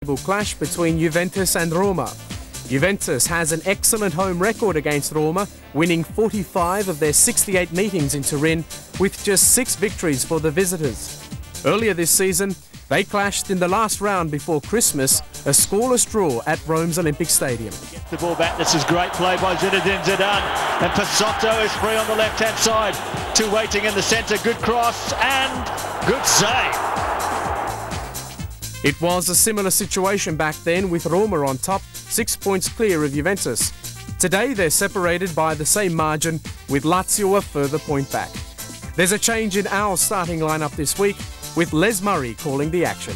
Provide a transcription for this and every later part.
table clash between Juventus and Roma. Juventus has an excellent home record against Roma, winning 45 of their 68 meetings in Turin with just 6 victories for the visitors. Earlier this season, they clashed in the last round before Christmas, a scoreless draw at Rome's Olympic Stadium. Gets the ball back. This is great play by Zinedine Zidane. And Pasotto is free on the left-hand side. 2 waiting in the centre. Good cross and good save. It was a similar situation back then with Roma on top, 6 points clear of Juventus. Today they're separated by the same margin, with Lazio a further point back. There's a change in our starting lineup this week, with Les Murray calling the action.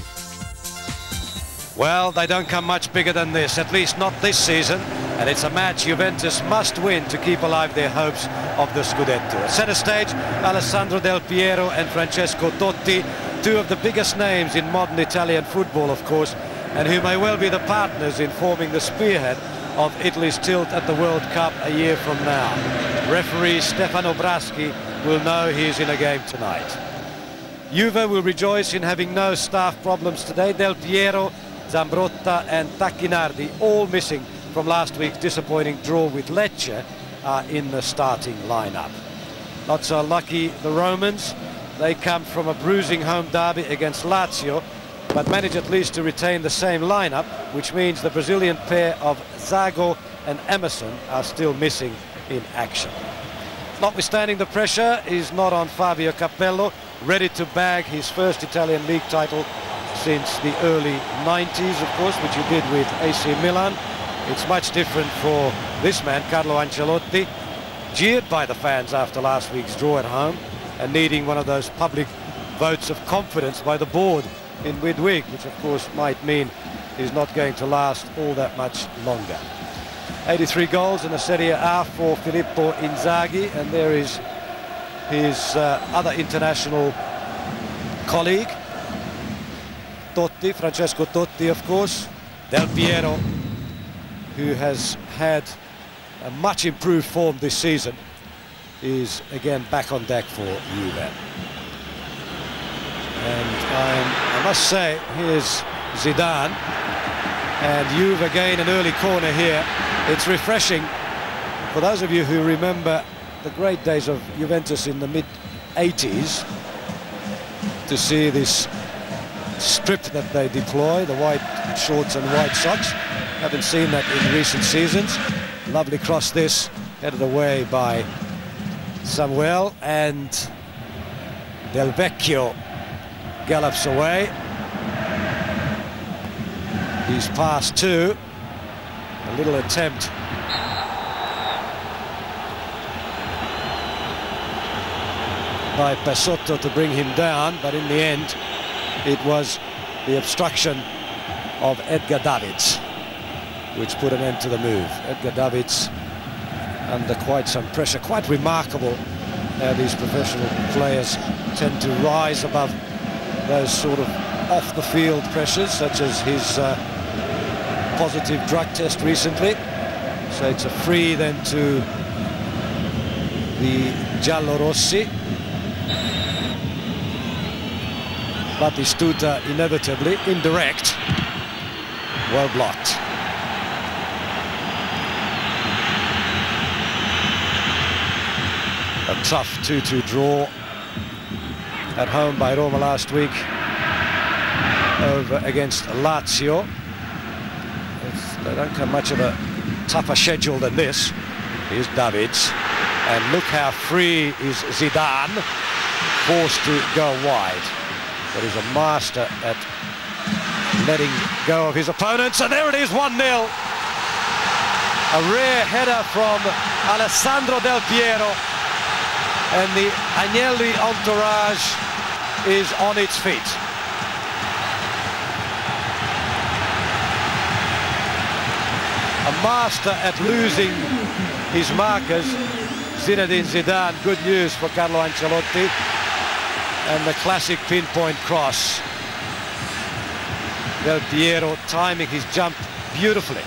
Well, they don't come much bigger than this, at least not this season, and it's a match Juventus must win to keep alive their hopes of the Scudetto. At centre stage, Alessandro Del Piero and Francesco Totti, 2 of the biggest names in modern Italian football, of course, and who may well be the partners in forming the spearhead of Italy's tilt at the World Cup a year from now. Referee Stefano Braschi will know he's in a game tonight. Juve will rejoice in having no staff problems today. Del Piero, Zambrotta and Tacchinardi, all missing from last week's disappointing draw with Lecce, are in the starting lineup. Not so lucky the Romans. They come from a bruising home derby against Lazio, but manage at least to retain the same lineup, which means the Brazilian pair of Zago and Emerson are still missing in action. Notwithstanding the pressure is not on Fabio Capello, ready to bag his first Italian league title since the early 90s, of course, which he did with AC Milan. It's much different for this man, Carlo Ancelotti, jeered by the fans after last week's draw at home and needing one of those public votes of confidence by the board in midweek, which of course might mean is not going to last all that much longer. 83 goals in the Serie A for Filippo Inzaghi, and there is his other international colleague, Totti, Francesco Totti, of course. Del Piero, who has had a much improved form this season, is again back on deck for Juve. And I must say, here's Zidane, and Juve again an early corner here. It's refreshing for those of you who remember the great days of Juventus in the mid-80s to see this strip that they deploy, the white shorts and white socks. Haven't seen that in recent seasons. Lovely cross this, headed away by Samuel, and Del Vecchio gallops away. He's passed 2. A little attempt by Pasotto to bring him down, but in the end it was the obstruction of Edgar Davids which put an end to the move. Edgar Davids under quite some pressure. Quite remarkable how these professional players tend to rise above those sort of off-the-field pressures, such as his positive drug test recently. So it's a free then to the Giallorossi. Batistuta inevitably indirect. Well blocked. A tough 2-2 draw at home by Roma last week over against Lazio. They don't come much of a tougher schedule than this. Here's Davids, and look how free is Zidane, forced to go wide. But he's a master at letting go of his opponents, and there it is, 1-0. A rare header from Alessandro Del Piero, and the Agnelli entourage is on its feet. A master at losing his markers, Zinedine Zidane. Good news for Carlo Ancelotti. And the classic pinpoint cross. Del Piero timing his jump beautifully.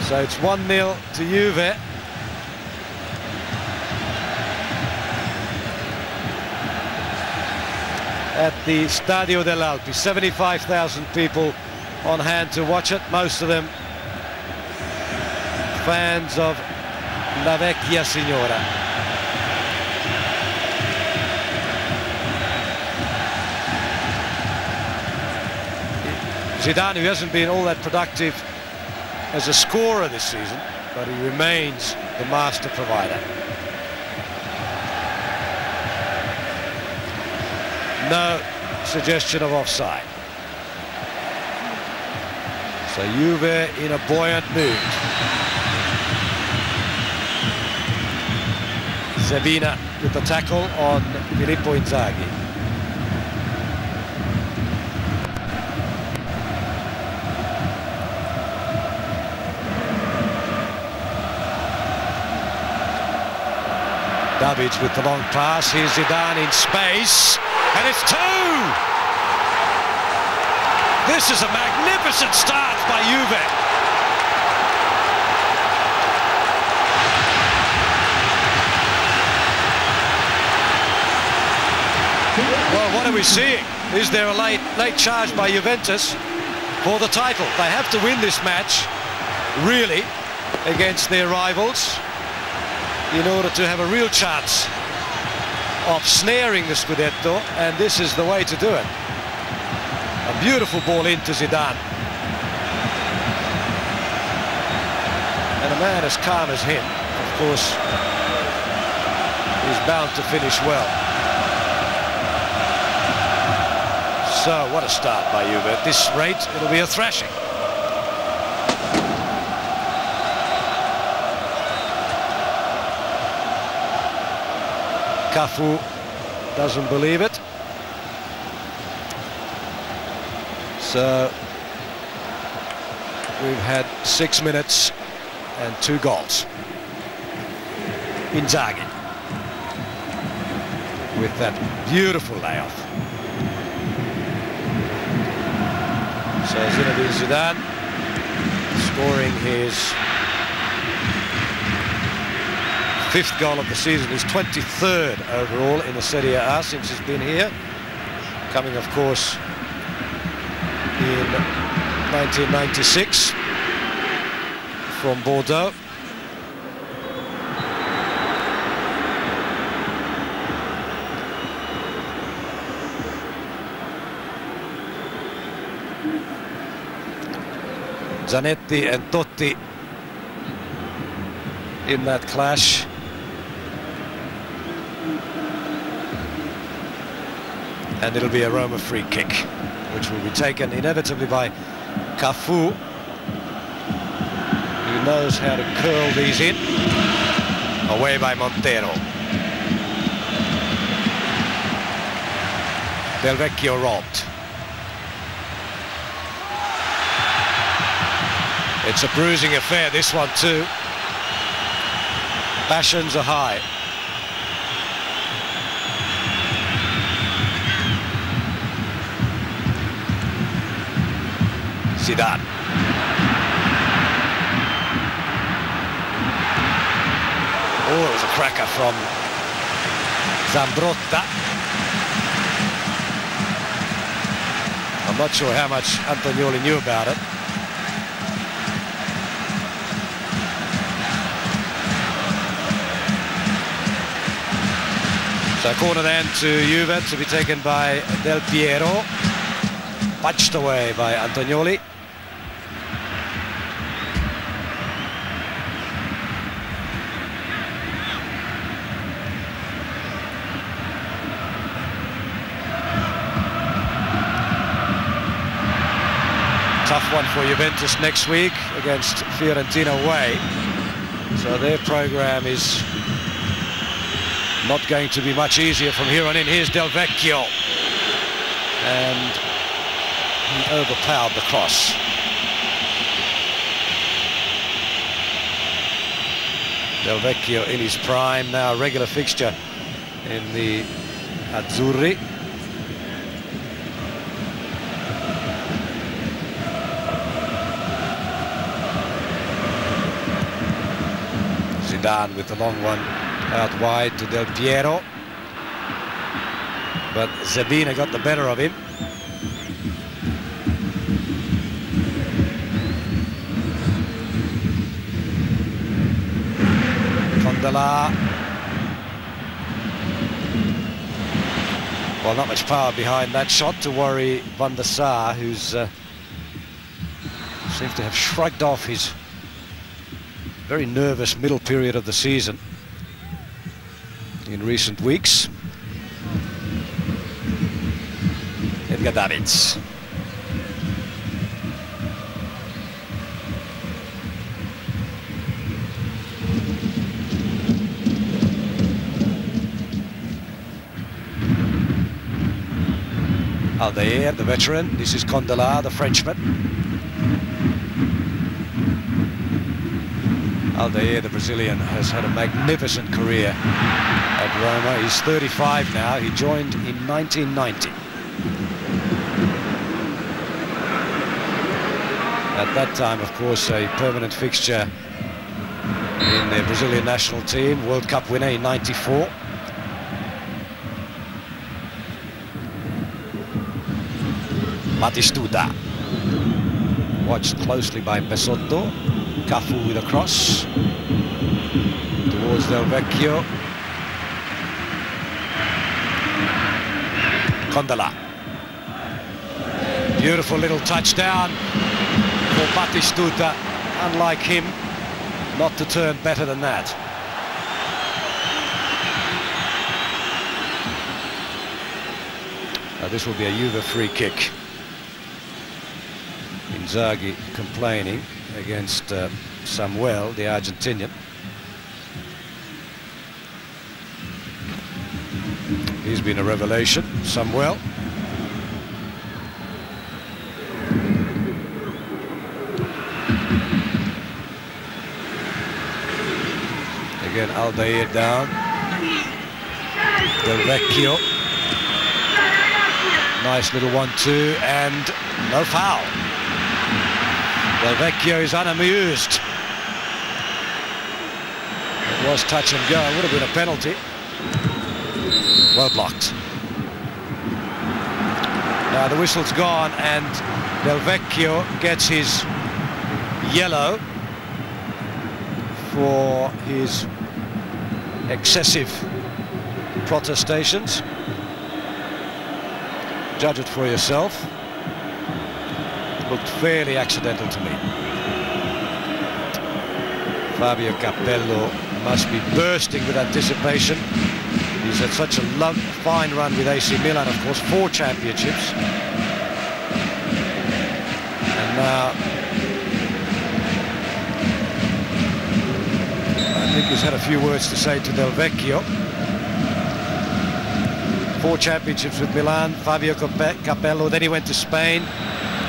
So it's 1-0 to Juve. at the Stadio dell'Alpi. 75,000 people on hand to watch it, most of them fans of La Vecchia Signora. Zidane, who hasn't been all that productive as a scorer this season, but he remains the master provider. No suggestion of offside. So Juve in a buoyant mood. Zebina with the tackle on Filippo Inzaghi. Davids with the long pass. Here's Zidane in space, and it's 2! This is a magnificent start by Juve. Well, what are we seeing? Is there a late charge by Juventus for the title? They have to win this match, really, against their rivals, in order to have a real chance of snaring the Scudetto, and this is the way to do it. A beautiful ball into Zidane. And a man as calm as him, of course, is bound to finish well. So, what a start by Juve. At this rate, it'll be a thrashing. Cafu doesn't believe it. So we've had 6 minutes and 2 goals. Inzaghi with that beautiful layoff. So Zinedine Zidane scoring his 5th goal of the season, his 23rd overall in the Serie A since he's been here, coming of course in 1996 from Bordeaux. Zanetti and Totti in that clash. And it'll be a Roma free kick, which will be taken inevitably by Cafu, who knows how to curl these in. Away by Montero. Del Vecchio robbed. It's a bruising affair, this one too. Passions are high. Zidane. Oh, it was a cracker from Zambrotta. I'm not sure how much Antonioli knew about it. So corner then to Juve, to be taken by Del Piero. Punched away by Antonioli. Tough one for Juventus next week against Fiorentina away. So their programme is not going to be much easier from here on in. Here's Del Vecchio. And he overpowered the cross. Del Vecchio in his prime, now a regular fixture in the Azzurri. Zidane with the long one out wide to Del Piero. but Zabina got the better of him. Condela. Well, not much power behind that shot to worry Van der Sar, who's seems to have shrugged off his very nervous middle period of the season in recent weeks. Edgar Davids. Aldair, the veteran. This is Condela, the Frenchman. Aldair, the Brazilian, has had a magnificent career at Roma. He's 35 now. He joined in 1990. At that time, of course, a permanent fixture in the Brazilian national team. World Cup winner in '94. Batistuta, watched closely by Pesotto. Cafu with a cross towards Del Vecchio. Condela. Beautiful little touchdown for Batistuta. Unlike him, not to turn better than that. Now this will be a Juve free kick. Inzaghi complaining against Samuel, the Argentinian. He's been a revelation, Samuel. Again, Aldair down. Del Vecchio. Nice little 1-2 and no foul. Del Vecchio is unamused. It was touch and go. It would have been a penalty. Well blocked. Now the whistle's gone and Del Vecchio gets his yellow for his excessive protestations. Judge it for yourself. Looked fairly accidental to me. Fabio Capello must be bursting with anticipation. He's had such a fine run with AC Milan, of course, 4 championships. And now I think he's had a few words to say to Del Vecchio. 4 championships with Milan, Fabio Capello, then he went to Spain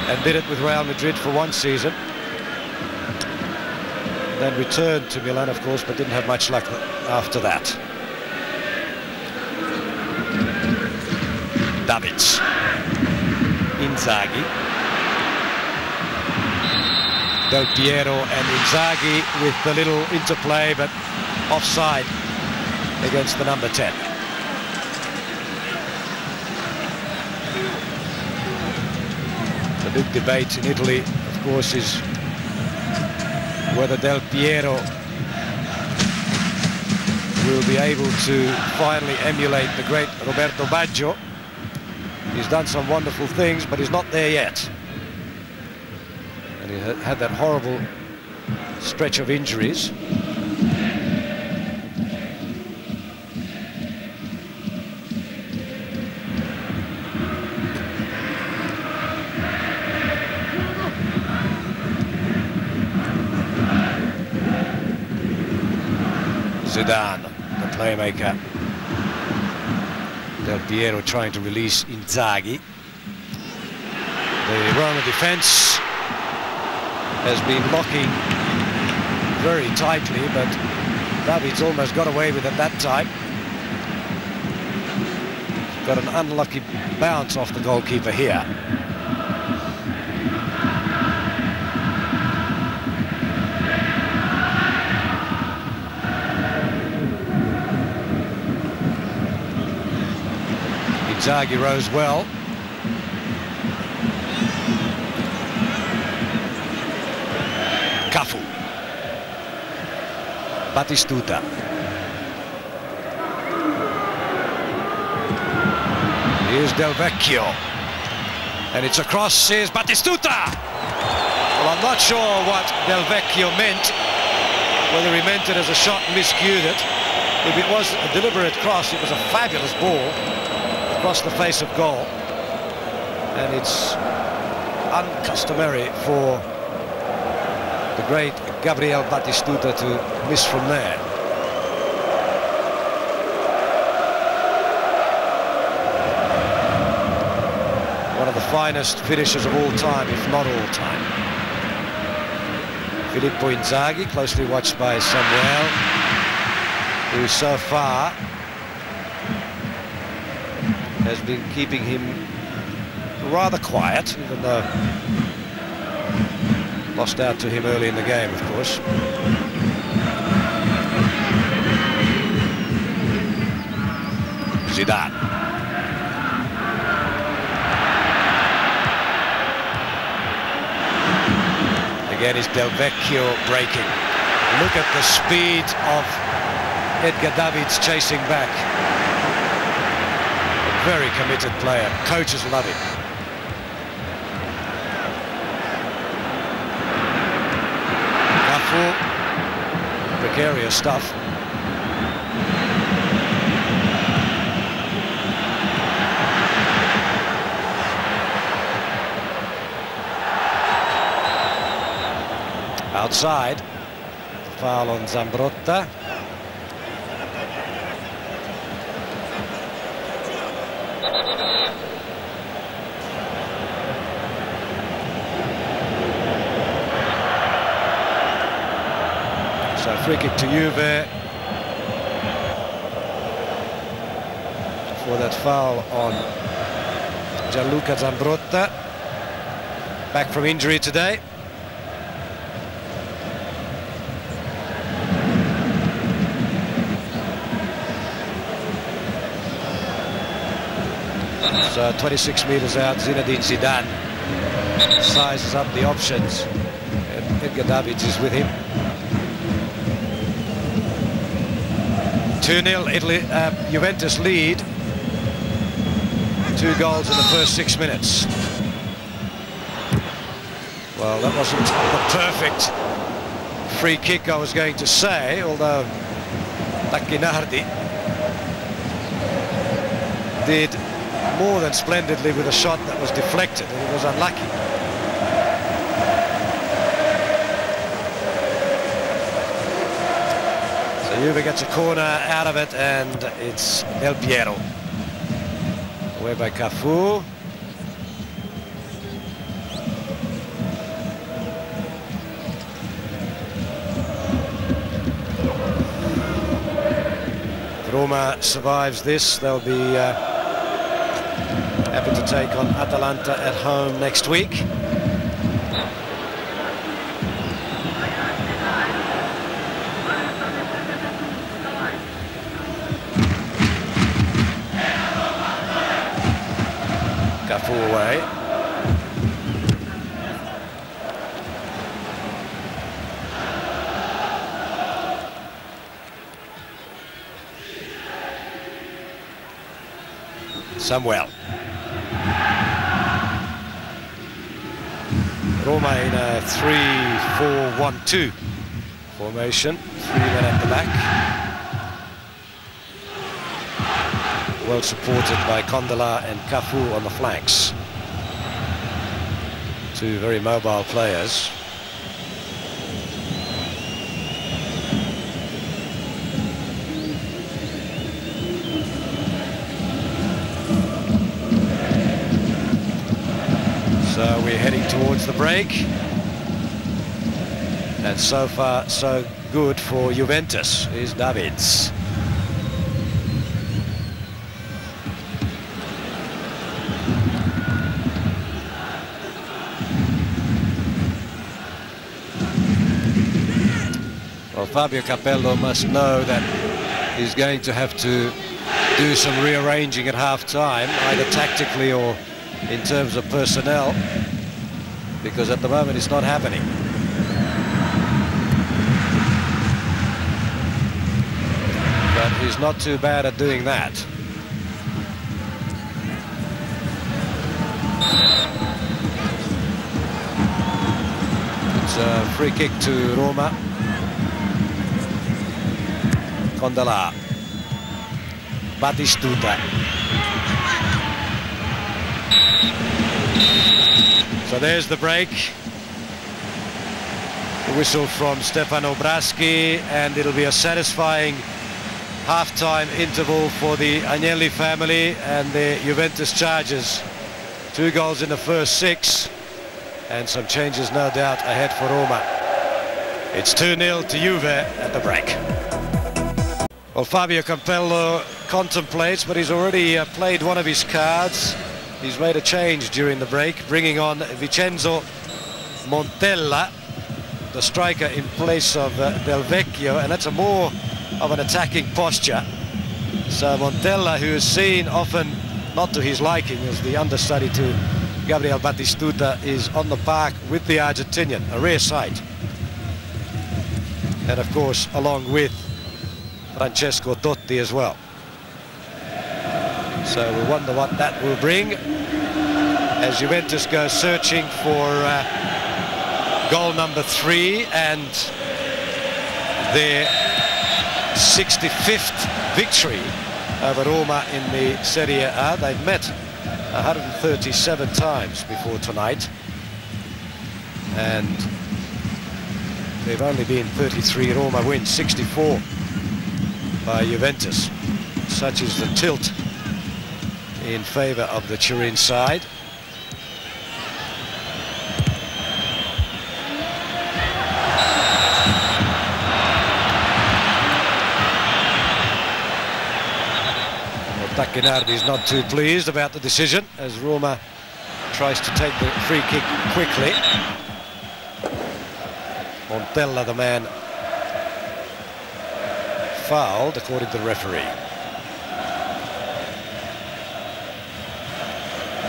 and did it with Real Madrid for 1 season. Then returned to Milan, of course, but didn't have much luck after that. Davids. Inzaghi. Del Piero and Inzaghi with the little interplay, but offside against the number 10. The big debate in Italy, of course, is whether Del Piero will be able to finally emulate the great Roberto Baggio. He's done some wonderful things, but he's not there yet. And he had that horrible stretch of injuries. Zidane, the playmaker. Del Piero trying to release Inzaghi. The Roma defence has been locking very tightly, but Davids almost got away with it that time. Got an unlucky bounce off the goalkeeper here. Inzaghi rose well. Cafu. Batistuta. Here's Del Vecchio. And it's across, here's Batistuta! Well, I'm not sure what Del Vecchio meant, whether he meant it as a shot and miscued it. If it was a deliberate cross, it was a fabulous ball across the face of goal. And it's uncustomary for the great Gabriel Batistuta to miss from there. One of the finest finishers of all time, if not all time. Filippo Inzaghi, closely watched by Samuel, who so far has been keeping him rather quiet, even though lost out to him early in the game, of course. Zidane. Again is Del Vecchio breaking. Look at the speed of Edgar Davids chasing back. A very committed player. Coaches love him. Cafu. Precarious stuff. Outside, foul on Zambrotta. So free kick to Juve for that foul on Gianluca Zambrotta, back from injury today. So 26 meters out, Zinedine Zidane sizes up the options, and Edgar Davids is with him. 2-0 Italy, Juventus lead. 2 goals in the first 6 minutes. Well, that wasn't the perfect free kick I was going to say, although Tacchinardi did more than splendidly with a shot that was deflected, and he was unlucky. So Juve gets a corner out of it, and it's Del Piero. Away by Cafu. Roma survives this, they'll be happy to take on Atalanta at home next week. Cafu away. Samuel. Roma in a 3-4-1-2 formation. 3 men at the back. Well supported by Condola and Cafu on the flanks. 2 very mobile players. So we're heading towards the break, and so far so good for Juventus. Here's Davids. Well, Fabio Capello must know that is going to have to do some rearranging at half-time, either tactically or in terms of personnel, because at the moment it's not happening. But he's not too bad at doing that. It's a free kick to Roma. Condela. Batistuta. So there's the break. The whistle from Stefano Braschi, and it'll be a satisfying half-time interval for the Agnelli family and the Juventus charges. 2 goals in the first 6, and some changes no doubt ahead for Roma. It's 2-0 to Juve at the break. Well, Fabio Campello contemplates, but he's already played one of his cards. He's made a change during the break, bringing on Vincenzo Montella, the striker, in place of Del Vecchio, and that's a more of an attacking posture. So Montella, who is seen often not to his liking as the understudy to Gabriel Batistuta, is on the park with the Argentinian, a rare sight. And of course, along with Francesco Totti as well. So we wonder what that will bring as Juventus go searching for goal number 3 and their 65th victory over Roma in the Serie A. They've met 137 times before tonight, and they've only been 33 Roma wins, 64 by Juventus. Such is the tilt in favour of the Turin side. Tacchinardi is not too pleased about the decision as Roma tries to take the free kick quickly. Montella, the man fouled according to the referee.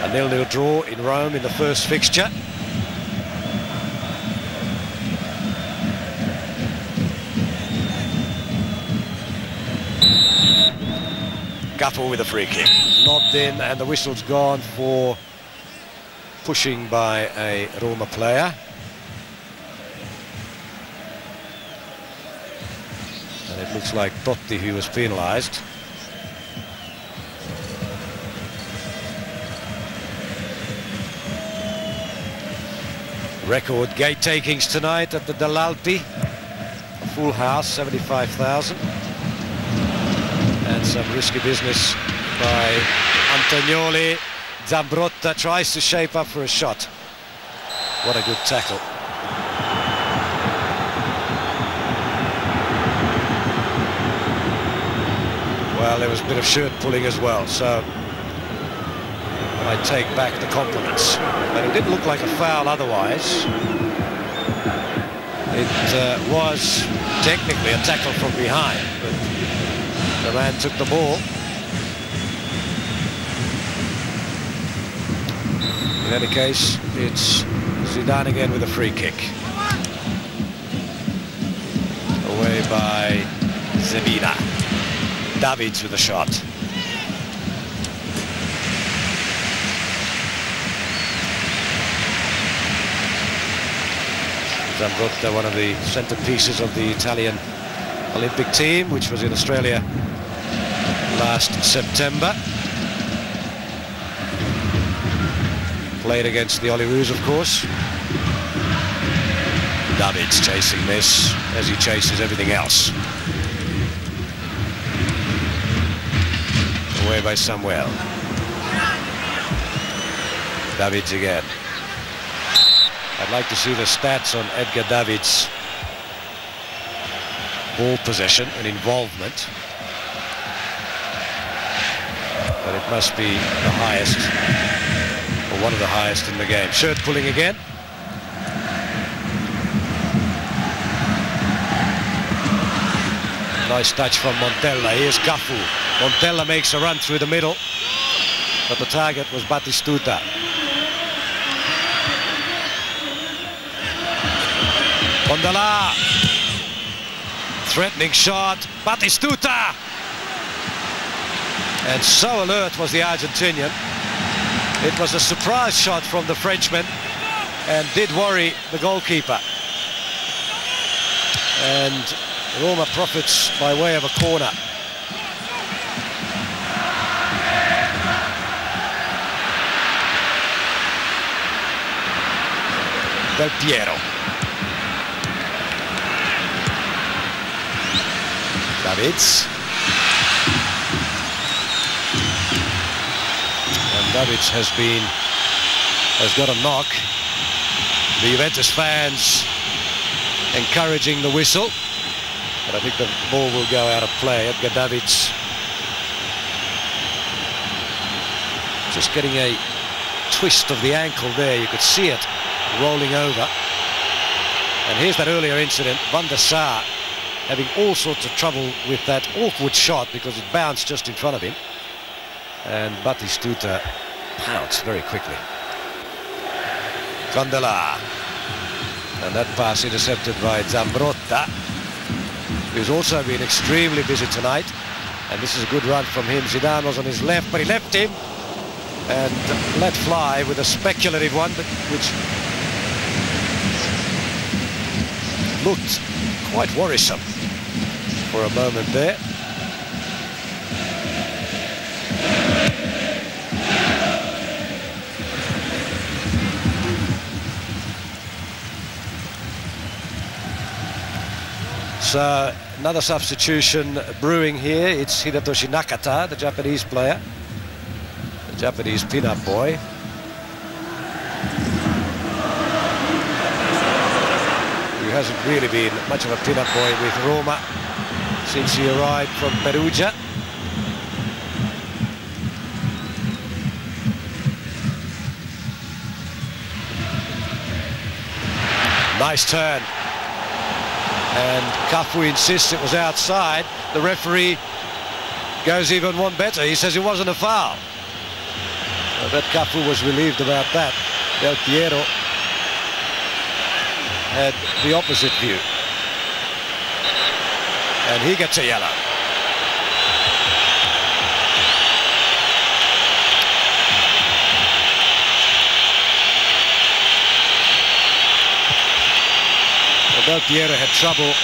A 0-0 draw in Rome in the first fixture. Gaffel with a free kick, lobbed in, and the whistle's gone for pushing by a Roma player. And it looks like Totti who was penalised. Record gate takings tonight at the Dall'Alpi. A full house, 75,000. And some risky business by Antonioli. Zambrotta tries to shape up for a shot. What a good tackle. Well, there was a bit of shirt pulling as well, so I take back the compliments. But it didn't look like a foul otherwise. It was technically a tackle from behind, but the man took the ball. In any case, it's Zidane again with a free kick. Away by Zemina. Davids with a shot. Zambrotta, one of the centerpieces of the Italian Olympic team, which was in Australia last September. Played against the Olyroos, of course. Davids chasing this as he chases everything else. Away by Samuel. Davids again. I'd like to see the stats on Edgar Davids' ball possession and involvement. But it must be the highest, or one of the highest in the game. Shirt pulling again. Nice touch from Montella. Here's Cafu. Montella makes a run through the middle, but the target was Batistuta. Mondala. Threatening shot. Batistuta. And so alert was the Argentinian. It was a surprise shot from the Frenchman and did worry the goalkeeper. And Roma profits by way of a corner. Del Piero. Davids. And Davids has got a knock. The Juventus fans encouraging the whistle, but I think the ball will go out of play. Edgar Davids just getting a twist of the ankle there. You could see it rolling over. And here's that earlier incident. Van der Sar having all sorts of trouble with that awkward shot because it bounced just in front of him. And Batistuta pounced very quickly. Candela. And that pass intercepted by Zambrotta, who's also been extremely busy tonight. And this is a good run from him. Zidane was on his left, but he left him and let fly with a speculative one, which looked quite worrisome for a moment there. So another substitution brewing here. It's Hidetoshi Nakata, the Japanese player, the Japanese pin-up boy. He hasn't really been much of a pin-up boy with Roma since he arrived from Perugia. Nice turn. And Cafu insists it was outside. The referee goes even one better. He says it wasn't a foul. I bet Cafu was relieved about that. Del Piero had the opposite view. And he gets a yellow. Del Piero had trouble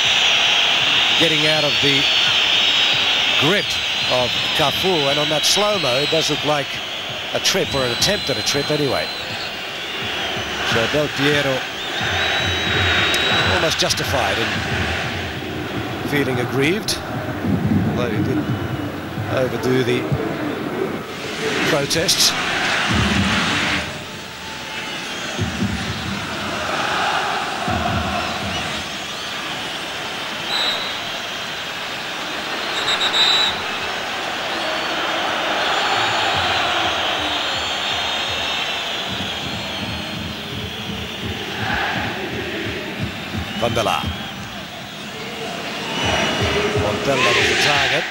getting out of the grip of Cafu, and on that slow-mo it does look like a trip, or an attempt at a trip anyway. So Del Piero almost justified in feeling aggrieved, although he didn't overdo the protests. Vandala. Montella was the target.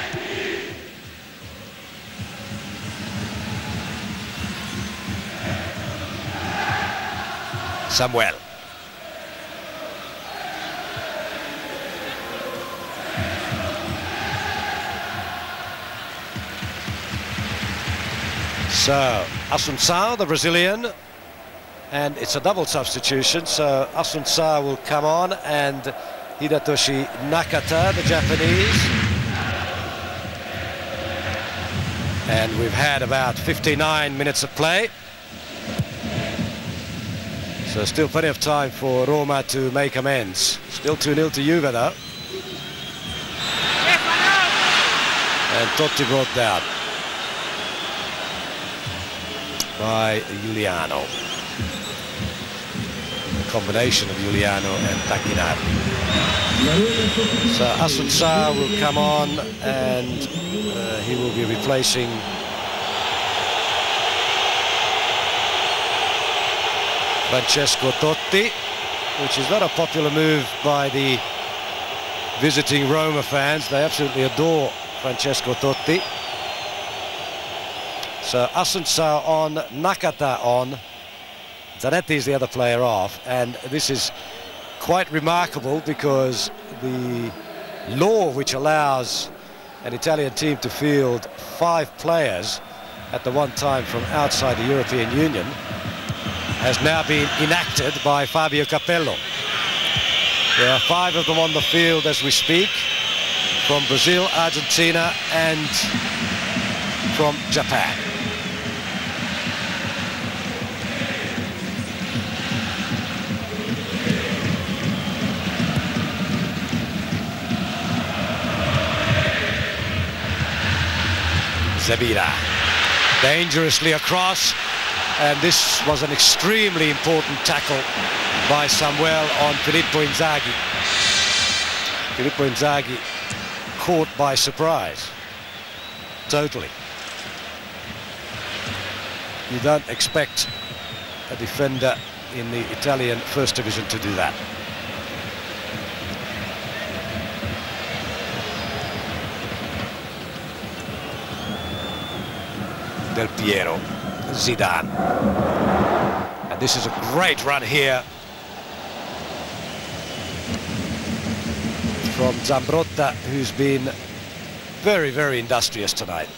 Samuel. So Assunção, the Brazilian, and it's a double substitution, so Assunção will come on and Hidetoshi Nakata, the Japanese. And we've had about 59 minutes of play, so still plenty of time for Roma to make amends. Still 2-0 to Juve though. And Totti brought down by Giuliano. Combination of Giuliano and Tacchinari. So Assunção will come on and he will be replacing Francesco Totti, which is not a popular move by the visiting Roma fans. They absolutely adore Francesco Totti. So Asuncao on, Nakata on, Zanetti is the other player off, and this is quite remarkable because the law which allows an Italian team to field 5 players at the one time from outside the European Union has now been enacted by Fabio Capello. There are 5 of them on the field as we speak, from Brazil, Argentina and from Japan. Zebina dangerously across, and this was an extremely important tackle by Samuel on Filippo Inzaghi. Filippo Inzaghi caught by surprise, totally. You don't expect a defender in the Italian First Division to do that. Del Piero, Zidane, and this is a great run here from Zambrotta, who's been very, very industrious tonight.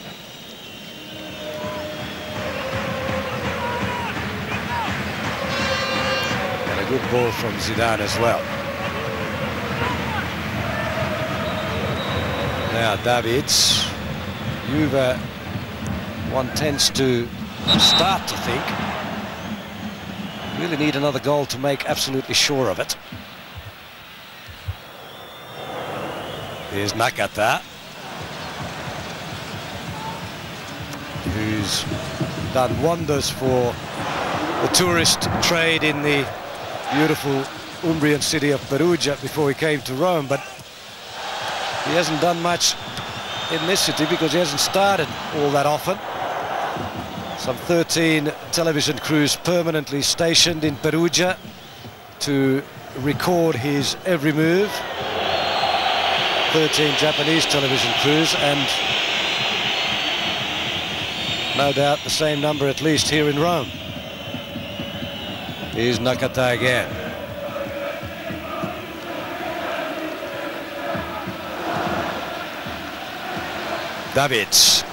And a good ball from Zidane as well. Now Davids, Juve, one tends to start to think really need another goal to make absolutely sure of it. Here's Nakata, who's done wonders for the tourist trade in the beautiful Umbrian city of Perugia before he came to Rome, but he hasn't done much in this city because he hasn't started all that often. Some 13 television crews permanently stationed in Perugia to record his every move. 13 Japanese television crews, and no doubt the same number at least here in Rome. Here's Nakata again. Davids.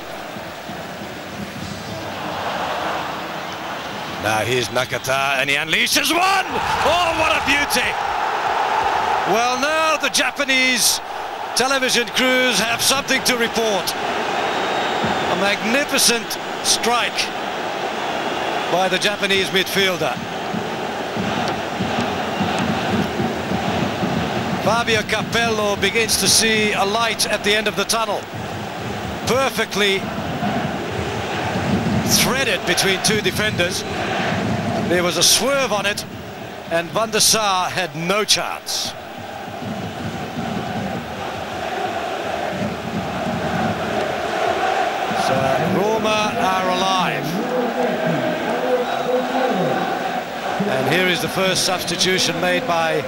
Now here's Nakata, and he unleashes one! Oh, what a beauty! Well, now the Japanese television crews have something to report. A magnificent strike by the Japanese midfielder. Fabio Capello begins to see a light at the end of the tunnel. Perfectly threaded between 2 defenders. There was a swerve on it, and Van der Sar had no chance. So Roma are alive. And here is the first substitution made by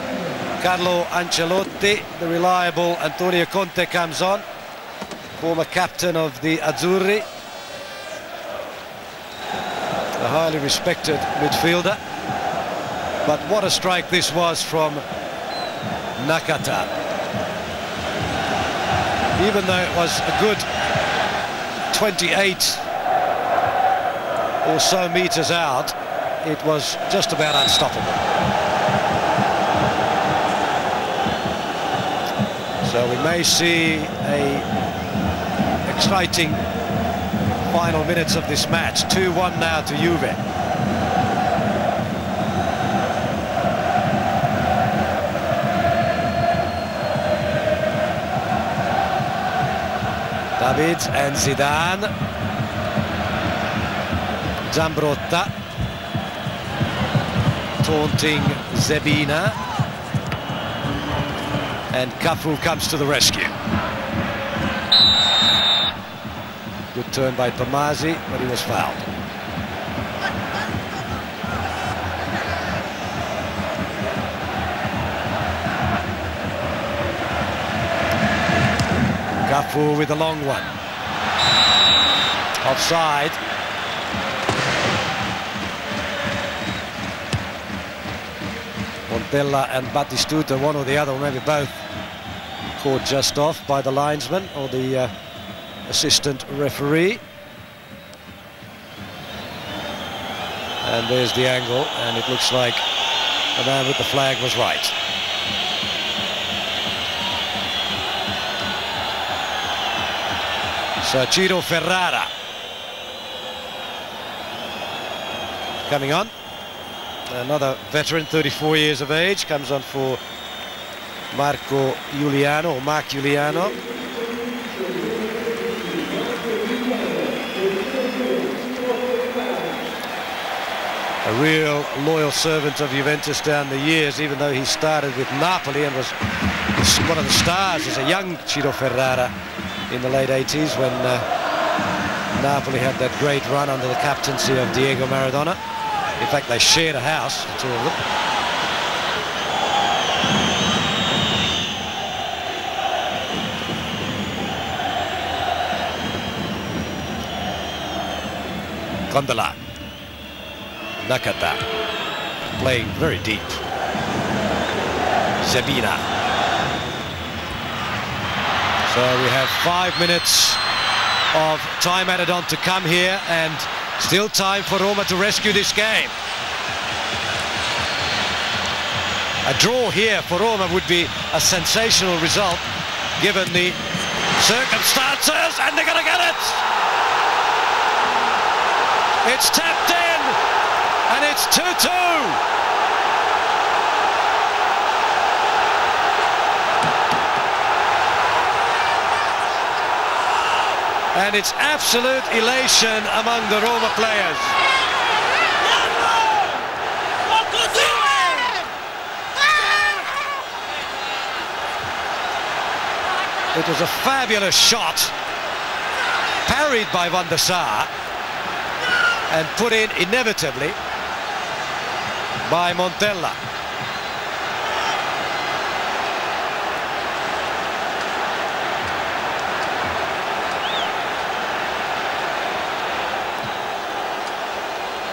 Carlo Ancelotti. The reliable Antonio Conte comes on, former captain of the Azzurri. A highly respected midfielder, but what a strike this was from Nakata. Even though it was a good 28 or so meters out, it was just about unstoppable. So we may see a exciting final minutes of this match. 2-1 now to Juve. Davids and Zidane. Zambrotta taunting Zebina, and Cafu comes to the rescue. Good turn by Tomasi, but he was fouled. Defoe with a long one. Offside. Montella and Battistuta, one or the other, or maybe both, caught just off by the linesman or the assistant referee. And there's the angle, and it looks like the man with the flag was right. So Ciro Ferrara coming on. Another veteran, 34 years of age, comes on for Marco Giuliano, or Mark Giuliano. A real loyal servant of Juventus down the years, even though he started with Napoli and was one of the stars as a young Ciro Ferrara in the late 80s when Napoli had that great run under the captaincy of Diego Maradona. In fact, they shared a house, the two of them. Condola. Nakata. Playing very deep. Zebina. So we have 5 minutes of time added on to come here, and still time for Roma to rescue this game. A draw here for Roma would be a sensational result given the circumstances, and they're going to get it! It's tapped in, and it's 2-2. And it's absolute elation among the Roma players. It was a fabulous shot, parried by Van der Sar and put in inevitably by Montella.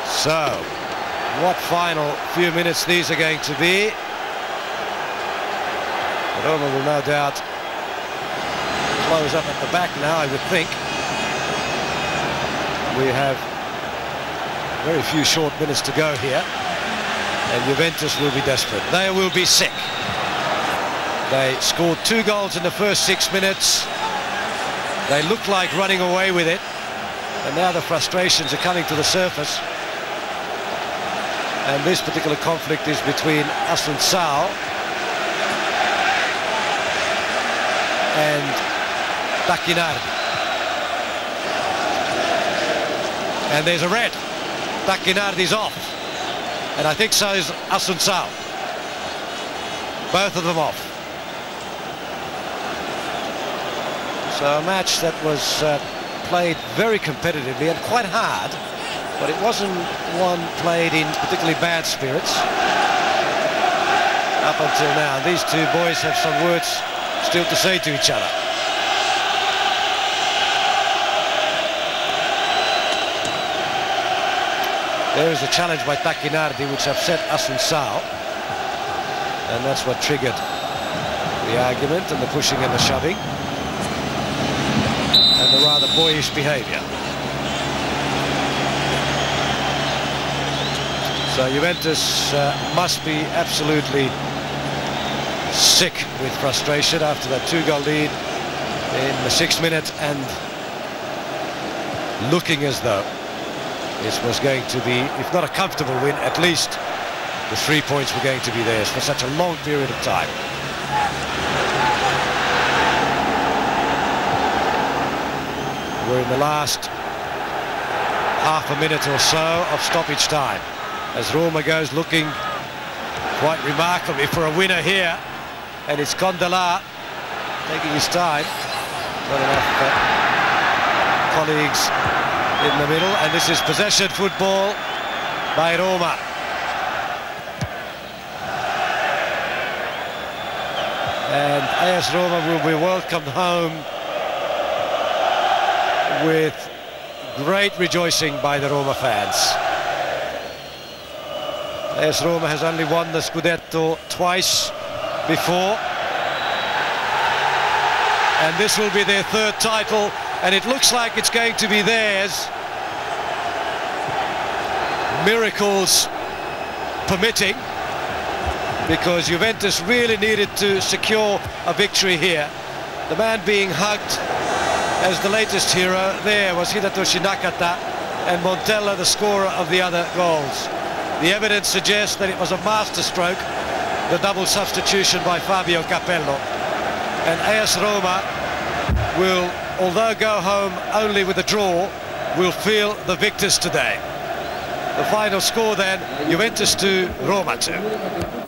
So, what final few minutes these are going to be. Roma will no doubt close up at the back now, I would think. We have very few short minutes to go here, and Juventus will be desperate. They will be sick. They scored 2 goals in the first 6 minutes. They look like running away with it, and now the frustrations are coming to the surface. And this particular conflict is between Assunção and Tacchinardi. And there's a red. Tacchinardi's off. And I think so is Assunção. Both of them off. So a match that was played very competitively and quite hard. But it wasn't one played in particularly bad spirits up until now. These two boys have some words still to say to each other. There is a challenge by Tacchinardi which upset Assunção, and that's what triggered the argument and the pushing and the shoving and the rather boyish behaviour. So Juventus must be absolutely sick with frustration after that 2-goal lead in the 6th minute, and looking as though this was going to be, if not a comfortable win, at least the 3 points were going to be theirs for such a long period of time. We're in the last half a minute or so of stoppage time, as Roma goes looking quite remarkably for a winner here, and it's Condola taking his time. Not enough colleagues in the middle, and this is possession football by Roma. And AS Roma will be welcomed home with great rejoicing by the Roma fans. AS Roma has only won the Scudetto twice before, and this will be their third title, and it looks like it's going to be theirs, miracles permitting, because Juventus really needed to secure a victory here. The man being hugged as the latest hero there was Hidetoshi Nakata, and Montella the scorer of the other goals. The evidence suggests that it was a masterstroke, the double substitution by Fabio Capello. And AS Roma will, although go home only with a draw, will feel the victors today. The final score then, Juventus 2, Roma 2.